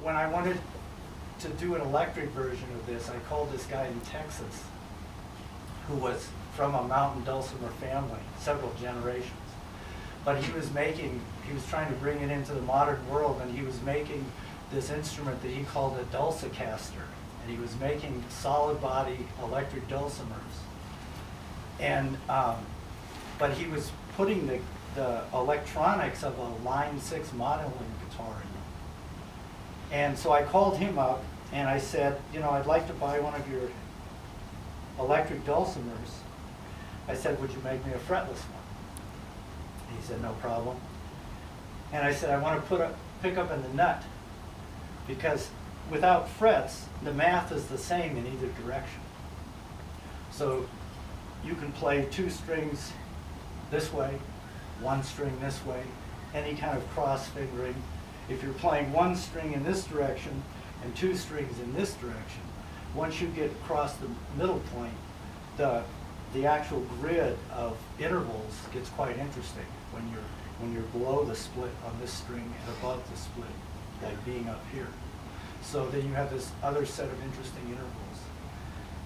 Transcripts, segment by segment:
when I wanted to do an electric version of this, I called this guy in Texas who was from a mountain dulcimer family, several generations. But he was trying to bring it into the modern world, and he was making this instrument that he called a dulcicaster. And he was making solid body electric dulcimers. And, but he was putting the electronics of a Line 6 modeling guitar in them. And so I called him up and I said, you know, I'd like to buy one of your electric dulcimers. I said, would you make me a fretless one? And he said, no problem. And I said, I want to put a pickup in the nut, because without frets, the math is the same in either direction. So you can play 2 strings this way, 1 string this way, any kind of cross fingering. If you're playing 1 string in this direction and 2 strings in this direction, once you get across the middle point, the actual grid of intervals gets quite interesting when you're below the split on this string and above the split, like being up here. So then you have this other set of interesting intervals.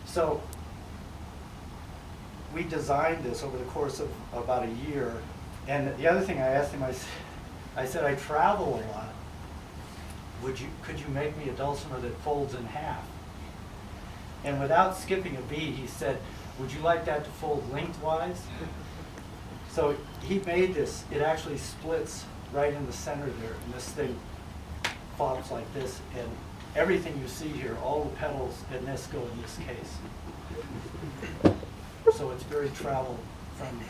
So we designed this over the course of about a year. And the other thing I asked him, I said, I travel a lot. Could you make me a dulcimer that folds in half? And without skipping a beat, he said, would you like that to fold lengthwise? So he made this. It actually splits right in the center there, and this thing folds like this. And everything you see here, all the pedals and this go in this case. So it's very travel friendly.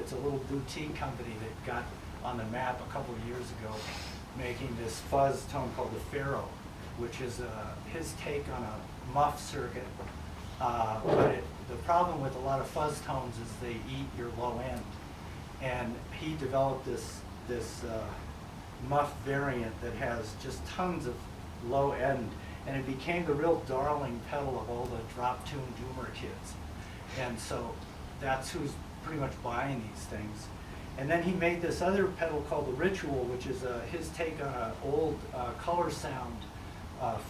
It's a little boutique company that got on the map a couple of years ago, making this fuzz tone called the Pharaoh, which is his take on a muff circuit. But the problem with a lot of fuzz tones is they eat your low end. And he developed this muff variant that has just tons of low end. And it became the real darling pedal of all the drop tune doomer kids. And so that's who's pretty much buying these things. And then he made this other pedal called the Ritual, which is his take on an old color sound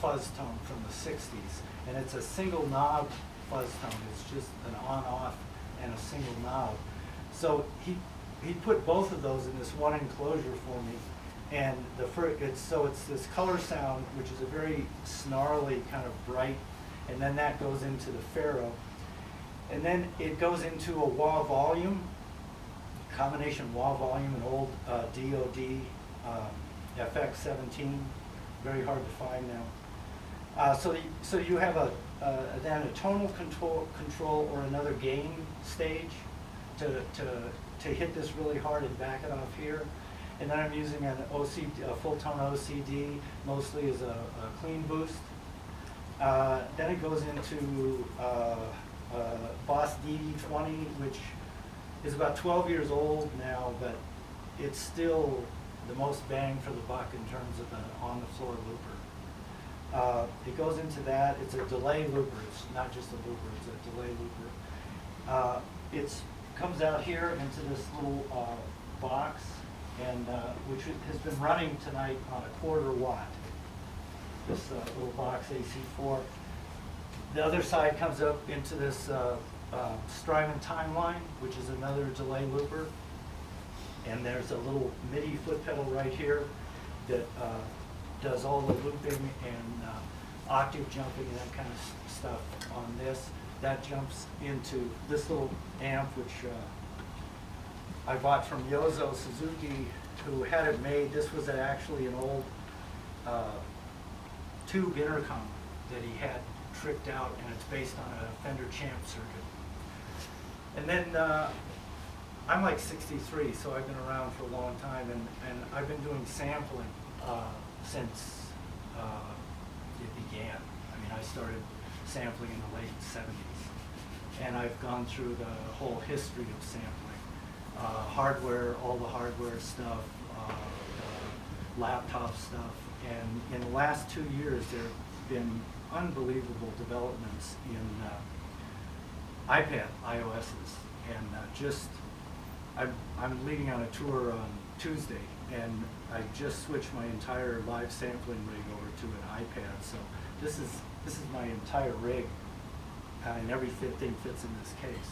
fuzz tone from the 60s. And it's a single knob fuzz tone. It's just an on-off and a single knob. So he put both of those in this one enclosure for me. And it's this color sound, which is a very snarly kind of bright, and then that goes into the ferro. And then it goes into a wah volume, combination wah volume, an old DOD FX17, very hard to find now. So you have then a tonal control or another gain stage to hit this really hard and back it off here. And then I'm using a full tone OCD, mostly as a clean boost. Then it goes into Boss DD20, which is about 12 years old now, but it's still the most bang for the buck in terms of an on-the-floor looper. It goes into that. It's a delay looper. It's not just a looper. It's a delay looper. It comes out here into this little box, and which has been running tonight on a 1/4 watt. This little box AC4. The other side comes up into this Strymon Timeline, which is another delay looper. And there's a little MIDI foot pedal right here that does all the looping and octave jumping and that kind of stuff on this. That jumps into this little amp, which I bought from Yozo Suzuki, who had it made. This was actually an old tube intercom that he had tricked out, and it's based on a Fender Champ circuit. And then I'm like 63, so I've been around for a long time, and I've been doing sampling since it began. I mean, I started sampling in the late 70s, and I've gone through the whole history of sampling. Hardware, all the hardware stuff, laptop stuff, and in the last 2 years there have been unbelievable developments in iPad iOSs, and I'm leading on a tour on Tuesday, and I just switched my entire live sampling rig over to an iPad. So this is my entire rig, and everything fits in this case.